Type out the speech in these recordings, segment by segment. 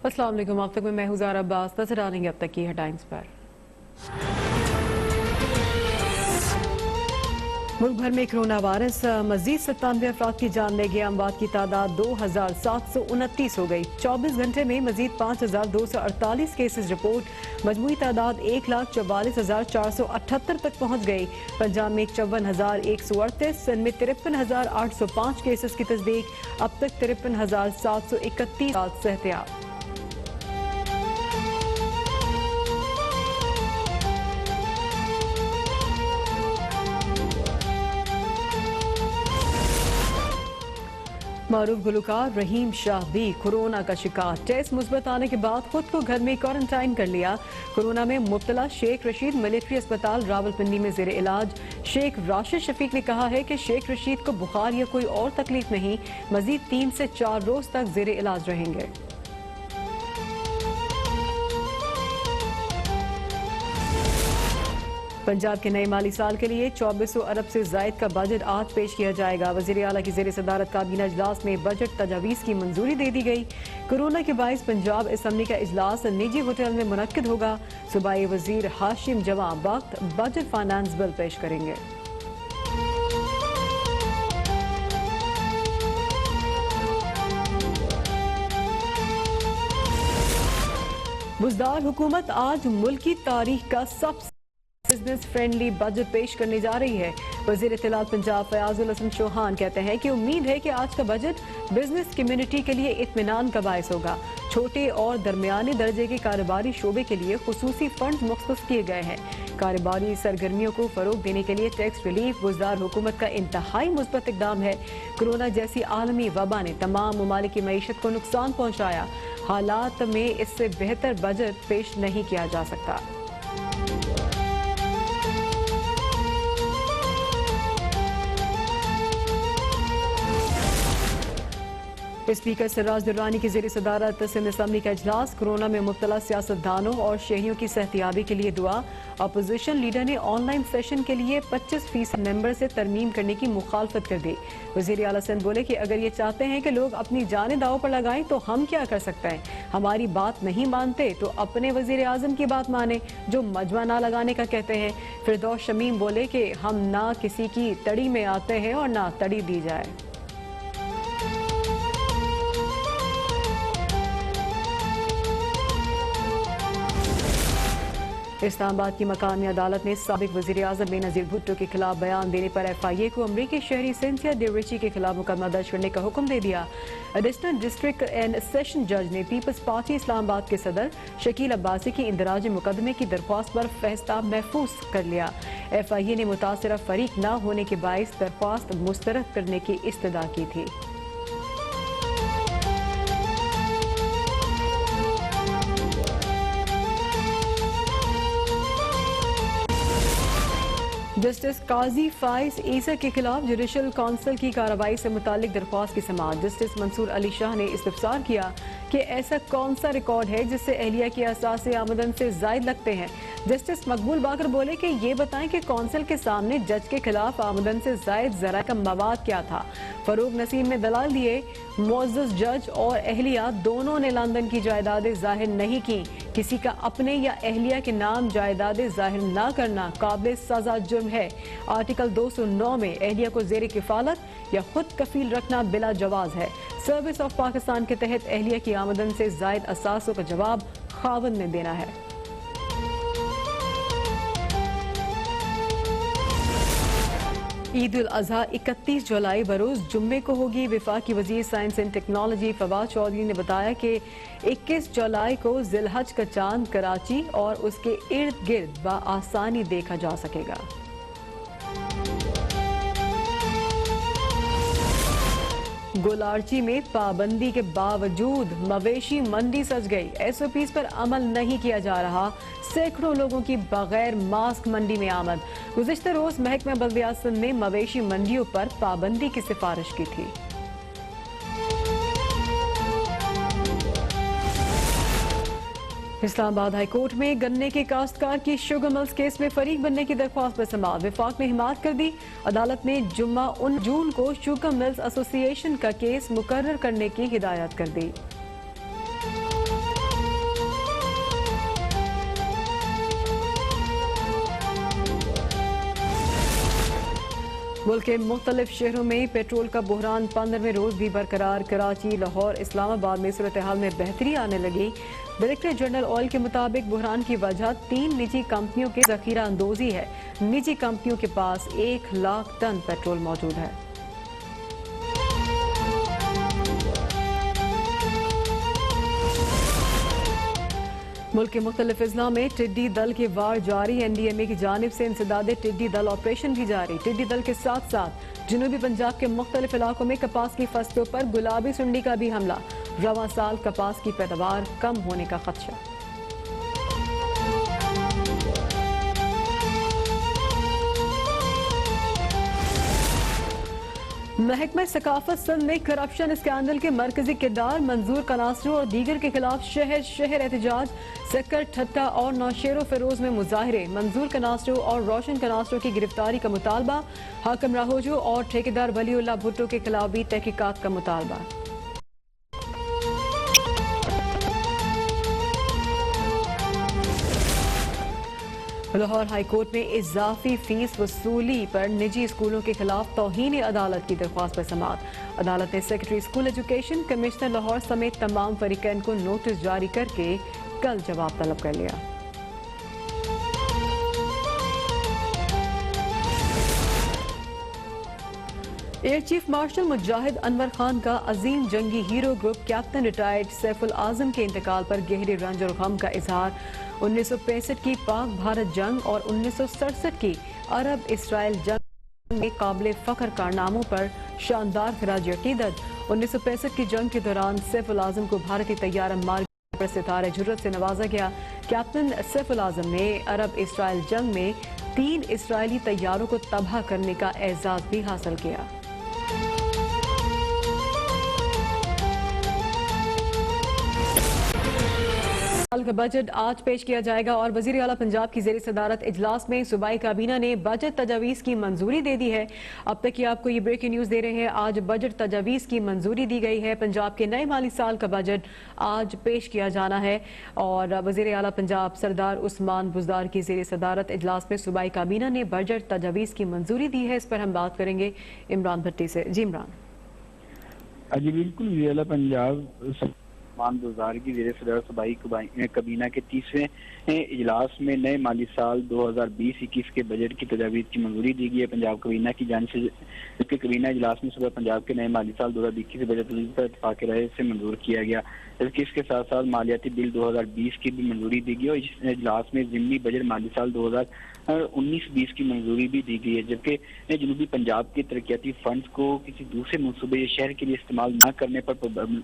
अस्सलाम वालेकुम। आप तक में मैं हूं ज़ारा अब्बास। नजर आएंगे अब तक की हेडलाइंस पर। मुल्क भर में कोरोना वायरस मजीद 97 अफराद की जान ले गया। अमवात की तादाद 2729 हो गई। 24 घंटे में मजीद 5248 केसेस रिपोर्ट। मजमूई तादाद 1,44,478 तक पहुँच गई। पंजाब में 54,138, सिंध में 53,805 केसेस की तस्दीक। अब तक 53,731 सेहतियाब। मारूफ गुलकार रहीम शाह भी कोरोना का शिकार। टेस्ट मुस्बत आने के बाद खुद को घर में क्वारंटाइन कर लिया। कोरोना में मुब्तला शेख रशीद मिलिट्री अस्पताल रावलपिंडी में जेर इलाज। शेख राशिद शफीक ने कहा है कि शेख रशीद को बुखार या कोई और तकलीफ नहीं, मजीद 3 से 4 रोज तक जेर इलाज रहेंगे। पंजाब के नए माली साल के लिए 2400 अरब से जायद का बजट आज पेश किया जाएगा। वज़ीर आला की ज़ेर सदारत काबीना इजलास में बजट तजावीज़ की मंजूरी दे दी गई। कोरोना के बाइस पंजाब असम्बली का इजलास निजी होटल में मुनक्किद होगा। सूबाई वजीर हाशिम जमा वक्त बजट फाइनेंस बिल पेश करेंगे। बुज़दार हुकूमत आज मुल्क की तारीख का सबसे बिजनेस फ्रेंडली बजट पेश करने जा रही है। वज़ीर इत्तलात पंजाब फयाजुल हसन चौहान कहते हैं कि उम्मीद है कि आज का बजट बिजनेस कम्युनिटी के लिए इत्मीनान का बायस होगा। छोटे और दरमियाने दर्जे के कारोबारी शोबे के लिए खुसूसी फंड मुख्तस किए गए हैं। कारोबारी सरगर्मियों को फरोग देने के लिए टैक्स रिलीफ बुज़दार हुकूमत का इंतहाई मुस्बत इकदाम है। कोरोना जैसी आलमी वबा ने तमाम ममालिक की मईशत को नुकसान पहुँचाया। हालात में इससे बेहतर बजट पेश नहीं किया जा सकता। स्पीकर सिराज दुर्रानी की ज़ेर सदारत सिंध असम्बली का इजलास। कोरोना में मुब्तला सियासतदानों और शहरियों की सेहतियाबी के लिए दुआ। अपोजिशन लीडर ने ऑनलाइन सेशन के लिए 25% मेंबर से तरमीम करने की मुखालफत कर दी। वज़ीर आला सिंध बोले कि अगर ये चाहते हैं कि लोग अपनी जानें दाव पर लगाएं तो हम क्या कर सकते हैं। हमारी बात नहीं मानते तो अपने वज़ीर आज़म की बात माने जो मजमा ना लगाने का कहते हैं। फिरदौस शमीम बोले कि हम ना किसी की तड़ी में आते हैं और ना तड़ी दी जाए। इस्लामाबाद की मकामी अदालत ने साबिक वज़ीर आज़म बेनज़ीर भुट्टो के खिलाफ बयान देने पर FIA को अमरीकी शहरी सिंथिया डेविची के खिलाफ मुकदमा दर्ज करने का हुक्म दे दिया। एडिशनल डिस्ट्रिक्ट एंड सेशन जज ने पीपल्स पार्टी इस्लामाबाद के सदर शकील अब्बासी की इंदराज मुकदमे की दरख्वास्त पर फैसला महफूज कर लिया। FIA ने मुतासरा फरीक न होने के बाइस दरख्वास्त मुस्तरद करने की इस्तदा की थी। जस्टिस काजी फाइज ईसा के खिलाफ जुडिशल काउंसिल की कार्रवाई से मुतालिक दरख्वास्त की समाअत। जस्टिस मंसूर अली शाह ने इस्तफसार किया कि ऐसा कौन सा रिकॉर्ड है जिससे एहलिया की असास आमदन से जायद लगते हैं। जस्टिस मकबूल बाकर बोले कि ये बताएं कि काउंसिल के सामने जज के खिलाफ आमदन से जायद जरा का मवाद क्या था। फरूक नसीम ने दलाल दिए। मुअज़्ज़ज़ जज और एहलिया दोनों ने लंदन की जायदादें जाहिर नहीं की। किसी का अपने या एहलिया के नाम जायदादें जाहिर न करना काबिल सजा जुर्म है। आर्टिकल 209 में एहलिया को ज़ेर किफालत या खुद कफील रखना बिला जवाज है। सर्विस ऑफ पाकिस्तान के तहत एहलिया की आमदन से जायद असासों का जवाब खावंद ने देना है। ईद उल अजहा 31 जुलाई बरोज जुम्मे को होगी। वफाकी वजीर science and technology Fawad Chaudhry ने बताया कि 21 जुलाई को जिलहज का चांद कराची और उसके इर्द गिर्द बआसानी देखा जा सकेगा। गोलार्ची में पाबंदी के बावजूद मवेशी मंडी सज गई। SOPs पर अमल नहीं किया जा रहा। सैकड़ों लोगों की बगैर मास्क मंडी में आमद। गुज़िश्ता रोज महकमा बल्दियात ने मवेशी मंडियों पर पाबंदी की सिफारिश की थी। इस्लामाबाद हाई कोर्ट में गन्ने के काश्तकार की शुगर मिल्स केस में फरीक बनने की दरख्वास्त पर समाअत। विफाक ने हिमायत कर दी। अदालत ने जुम्मा 19 जून को शुगर मिल्स एसोसिएशन का केस मुकर्रर करने की हिदायत कर दी। मुल्क के मुख्तलिफ शहरों में पेट्रोल का बहरान 15वें रोज भी बरकरार। कराची, लाहौर, इस्लामाबाद में सूरत हाल में बेहतरी आने लगी। डायरेक्टर जनरल ऑयल के मुताबिक बहरान की वजह 3 निजी कंपनियों की जखीरा अंदोजी है। निजी कंपनियों के पास 1 लाख टन पेट्रोल मौजूद है। मुल्क के मुख्तलिफ अजला में टिड्डी दल के वार जारी। NDMA की जानिब से इंसदादे टिड्डी दल ऑपरेशन भी जारी। टिड्डी दल के साथ साथ जनूबी पंजाब के मुख्तलिफ इलाकों में कपास की फसलों पर गुलाबी सुंडी का भी हमला। रवां साल कपास की पैदावार कम होने का खदशा। महकमा सकाफत सिंध में करप्शन स्कैंडल के मरकजी किरदार मंजूर कनासरों और दीगर के खिलाफ शहर शहर एहतजाज। सक्कर, ठट्टा और नौशेरो फिरोज में मुजाहरे। मंजूर कनासरों और रोशन कनासरों की गिरफ्तारी का मुतालबा। हाकिम राहोजो और ठेकेदार वलीउल्लाह भुट्टो के खिलाफ भी तहकीकात का मुतालबा। लाहौर हाईकोर्ट में इजाफी फीस वसूली पर निजी स्कूलों के खिलाफ तौहीन अदालत की दरख्वास्त पर समाअत। अदालत ने secretary school education, commissioner Lahore समेत तमाम फरीकैन को नोटिस जारी करके कल जवाब तलब कर लिया। Air chief marshal Mujahid Anwar Khan का अजीम जंगी hero group captain retired Saiful Azam के इंतकाल पर गहरे रंज और गम का इजहार। 1965 की पाक भारत जंग और 1967 की अरब इसराइल जंग में काबिल फख्र कारनामों पर शानदार खराज अकीदत। 1965 की जंग के दौरान सैफुल आजम को भारतीय तैयारा मार्ग पर सितारे जुर्रत से नवाजा गया। कैप्टन सैफुल आजम ने अरब इसराइल जंग में 3 इसराइली तैयारों को तबाह करने का एजाज भी हासिल किया। साल का बजट आज पेश किया जाएगा और वजीर आला पंजाब की ज़ेर सदारत इजलास में सूबाई काबीना ने बजट तजावीज़ की मंजूरी दे दी है। अब तक की आपको ये ब्रेकिंग न्यूज़ दे रहे हैं। आज बजट तजावीज़ की मंजूरी दी गई है। पंजाब के नए माली साल का बजट आज पेश किया जाना है और वजीर आला पंजाब सरदार उस्मान बुज़दार की ज़ेर सदारत इजलास में सूबाई काबीना ने बजट तजावीज़ की मंजूरी दी है। इस पर हम बात करेंगे इमरान भट्टी से। जी इमरान। जी बिल्कुल, वज़ीर आला पंजाब बुज़दार की ज़ेर सदारत सूबाई काबीना के 30वें इजलास में नए माली साल 2020-21 के बजट की तजावीज़ की मंजूरी दी गई है। पंजाब काबीना की जानिब से इसके काबीना इजलास में सुबह पंजाब के नए माली साल 2021 बजट पर इत्तफाक़ राय से मंजूर किया गया। जबकि इसके साथ साथ मालियाती बिल 2020 की भी मंजूरी दी गई और इस इजलास में ज़िमनी बजट माली साल 2019-20 की मंजूरी भी दी गई है। जबकि जनूबी पंजाब के तरक्याती फंड्स को किसी दूसरे मनसूबे या शहर के लिए इस्तेमाल न करने पर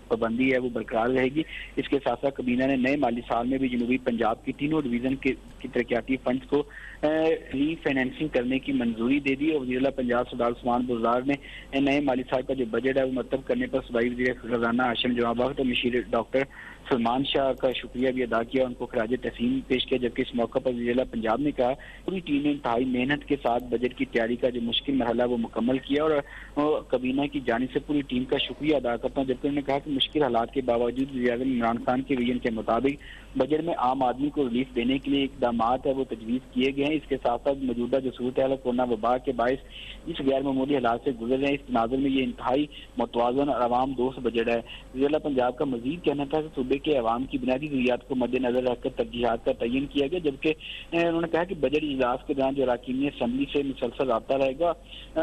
पाबंदी है वो बरकरार रहेगी। इसके साथ साथ काबीना ने नए माली साल में भी जनूबी पंजाब की तीनों डिवीजन की तरक्याती फंड्स को रीफाइनेंसिंग करने की मंजूरी दे दी और वज़ीर आला पंजाब सरदार उस्मान बुज़दार ने नए माली साल का जो बजट है वो मुरतब करने पर सूबाई वज़ीर खजाना हाशिम जमाल बख्त और मशीर डॉक्टर सलमान शाह का शुक्रिया भी अदा किया, उनको खराज तहसीन पेश किया। जबकि इस मौके पर वज़ीर आला पंजाब ने कहा पूरी टीम ने इंतहाई मेहनत के साथ बजट की तैयारी का जो मुश्किल मरहला वो मुकम्मल किया और काबीना की जानिब से पूरी टीम का शुक्रिया अदा करता हूँ। जबकि उन्होंने कहा कि मुश्किल हालात के बावजूद वज़ीर आज़म इमरान खान के विजन के मुताबिक बजट में आम आदमी को रिलीफ देने के लिए इकदाम है वो तजवीज़ किए गए हैं। इसके साथ साथ मौजूदा जो सूरत हाल कोरोना वबा के बायस इस गैर मामूली हालात से गुजर रहे हैं, इस तनाजुर में ये इंतहाई मुतवाज़न और अवाम दोस्त बजट है। वज़ीर आला पंजाब का मजीद कहना था कि सूबे के अवाम की बुनियादी ज़रूरियात को मद्देनजर रखकर तरजीहात का तयन किया गया। जबकि उन्होंने कहा कि बजट इजलास के दौरान जो अरकान असम्बली से मुसलसल रब्ता रहेगा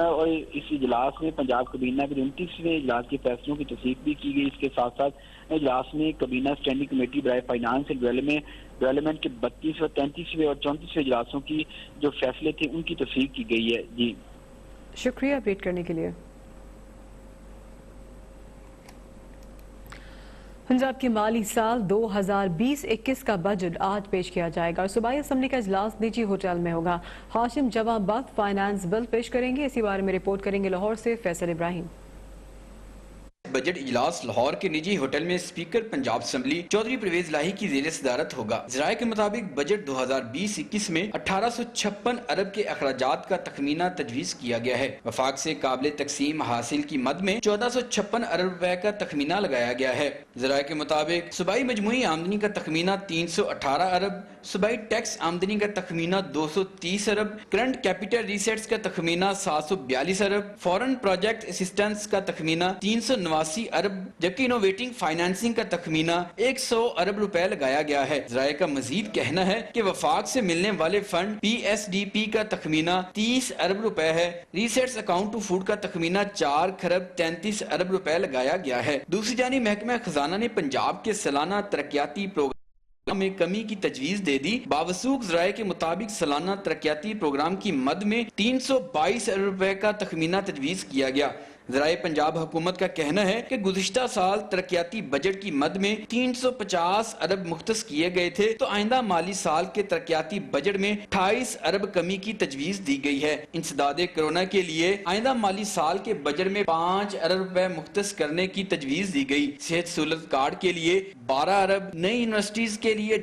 और इस इजलास में पंजाब काबीना के 29वें इजलास के फैसलों की तस्दीक भी की गई। इसके साथ साथ इजलास में काबीना स्टैंडिंग कमेटी बराए फाइनेंस एंड डेवलपमेंट के 32वें, 33वें और 34वें इजलासों की जो फैसले थे उनकी तस्दीक की गई है। जी शुक्रिया अपडेट करने के लिए। पंजाब के माली साल 2020-21 का बजट आज पेश किया जाएगा और सूबाई असम्बली का इजलास निजी होटल में होगा। हाशिम जवां बख्त फाइनेंस बिल पेश करेंगे। इसी बारे में रिपोर्ट करेंगे लाहौर से फैसल इब्राहिम। बजट इजलास लाहौर के निजी होटल में स्पीकर पंजाब असम्बली चौधरी परवेज लाही की ज़ेर सदारत होगा। ज़राए के मुताबिक बजट 2020-21 में 1856 अरब के अखराजात का तखमीना तजवीज़ किया गया है। वफाक से काबिल तकसीम हासिल की मद में 1456 अरब रुपए का तखमीना लगाया गया है। ज़राए के मुताबिक सूबाई मजमूई आमदनी का तखमीना 318 अरब, सूबाई टैक्स आमदनी का तखमीना 230 अरब, करंट कैपिटल रिसेट्स का तखमीना 742 अरब, फॉरेन प्रोजेक्ट असिस्टेंस का तखमीना 389 अरब, जबकि इनोवेटिंग फाइनेंसिंग का तखमीना 100 अरब रुपए लगाया गया है। ज़राए का मजीद कहना है कि वफाक से मिलने वाले फंड PSDP का तखमीना 30 अरब रुपए है। रिसेट्स अकाउंट टू फूड का तखमीना 4 खरब 33 अरब रुपए लगाया गया है। दूसरी जानिब महकमा खजाना ने पंजाब के सालाना तरक्याती प्रोग्राम में कमी की तजवीज दे दी। बावसूख ज़राए के मुताबिक सालाना तरक्याती प्रोग्राम की मद में 322 अरब रुपए का तखमीना तजवीज किया गया। ज़राए पंजाब हुकूमत का कहना है कि गुज़िश्ता साल तरक्याती बजट की मद में 350 अरब मुख्तस किए गए थे, तो आइंदा माली साल के तरक्याती बजट में 28 अरब कमी की तजवीज दी गई है। इंसदादे कोरोना के लिए आइंदा माली साल के बजट में 5 अरब रुपए मुख्तस करने की तजवीज दी गई। सेहत सहूलत कार्ड के लिए 12 अरब, नई यूनिवर्सिटीज के लिए